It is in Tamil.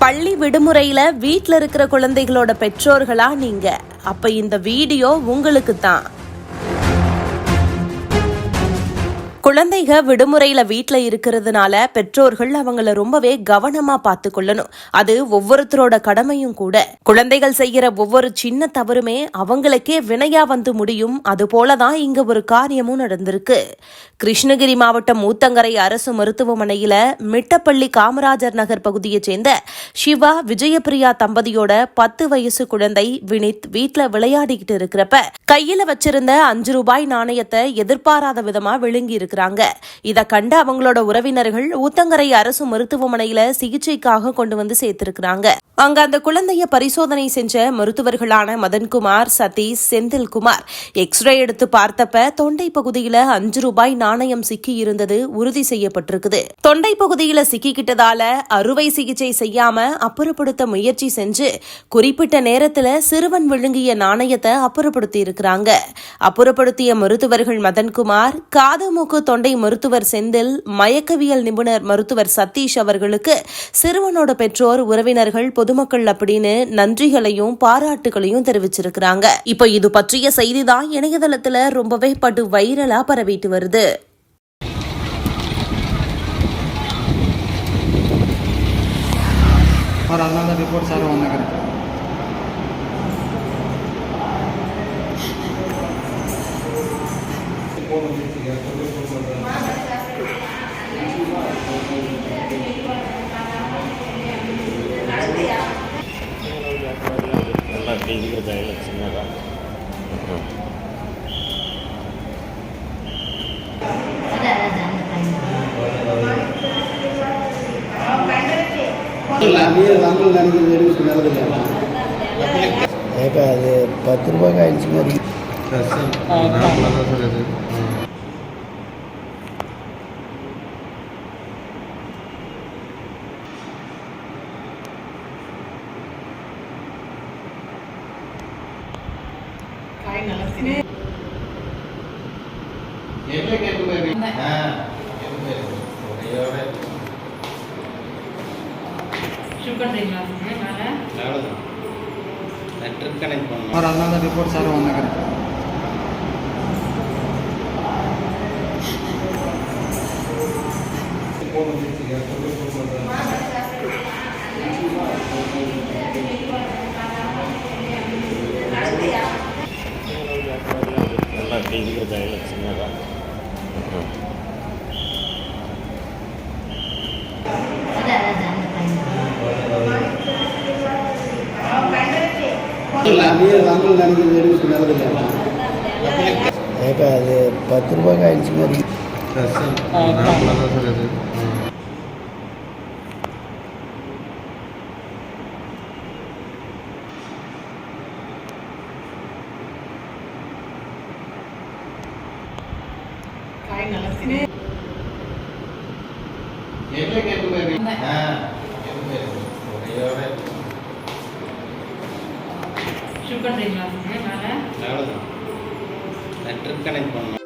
பள்ளி விடுமுறையில வீட்ல இருக்கிற குழந்தைகளோட பெற்றோர்களா நீங்க? அப்ப இந்த வீடியோ உங்களுக்கு தான். குழந்தைக விடுமுறையில வீட்ல இருக்கிறதுனால பெற்றோர்கள் அவங்கள ரொம்பவே கவனமா பார்த்து கொள்ளணும். அது ஒவ்வொருத்தரோட கடமையும் கூட. குழந்தைகள் செய்யற ஒவ்வொரு சின்ன தவறுமே அவங்களுக்கே வினையா வந்து முடியும். அது போலதான் இங்க ஒரு காரியமும் நடந்திருக்கு. கிருஷ்ணகிரி மாவட்டம் ஊத்தங்கரை அரசு மருத்துவமனையில மிட்டப்பள்ளி காமராஜர் நகர் பகுதியைச் சேர்ந்த சிவா விஜயபிரியா தம்பதியோட 10 வயசு குழந்தை வினித் வீட்ல விளையாடிக்கிட்டு இருக்கிறப்ப கையில வச்சிருந்த 5 ரூபாய் நாணயத்தை எதிர்பாராத விதமா விழுங்கி இருக்கு. இத கண்ட அவங்களோட உறவினர்கள் ஊத்தங்கரை அரசு மருத்துவமனையில சிகிச்சைக்காக கொண்டு வந்து சேர்த்திருக்கிறாங்க. அங்க அந்த குழந்தைய பரிசோதனை செஞ்ச மருத்துவர்களான மதன்குமார், சதீஷ், செந்தில்குமார் எக்ஸ்ரே எடுத்து பார்த்தப்ப தொண்டை பகுதியில 5 ரூபாய் நாணயம் சிக்கி இருந்தது உறுதி செய்யப்பட்டிருக்குது. தொண்டை பகுதியில சிக்கிக்கிட்டதால அறுவை சிகிச்சை செய்யாம அப்புறப்படுத்த முயற்சி செஞ்சு குறிப்பிட்ட நேரத்துல சிறுவன் விழுங்கிய நாணயத்தை அப்புறப்படுத்தி இருக்கிறாங்க. அப்புறப்படுத்திய மருத்துவர்கள் மதன்குமார், காது மூக்கு தொண்டை மருத்துவர் செந்தில், மயக்கவியல் நிபுணர் மருத்துவர் சதீஷ் அவர்களுக்கு சிறுவனோட பெற்றோர், உறவினர்கள், பொதுமக்கள் அப்படின்னு நன்றிகளையும் பாராட்டுகளையும் தெரிவிச்சிருக்கிறாங்க. இப்போ இது பற்றிய செய்திதான் இணையதளத்துல ரொம்பவே படு வைரலா பரவிட்டு வருது. அது 10 ரூபாய்க்கு ஆயிடுச்சு மாதிரி. ரிப்போர்ட் சார் வந்துக்கிறேன். அது 10 ரூபாய்க்கு ஆயிடுச்சு மாதிரி. கனெக்ட் பண்ணோம்.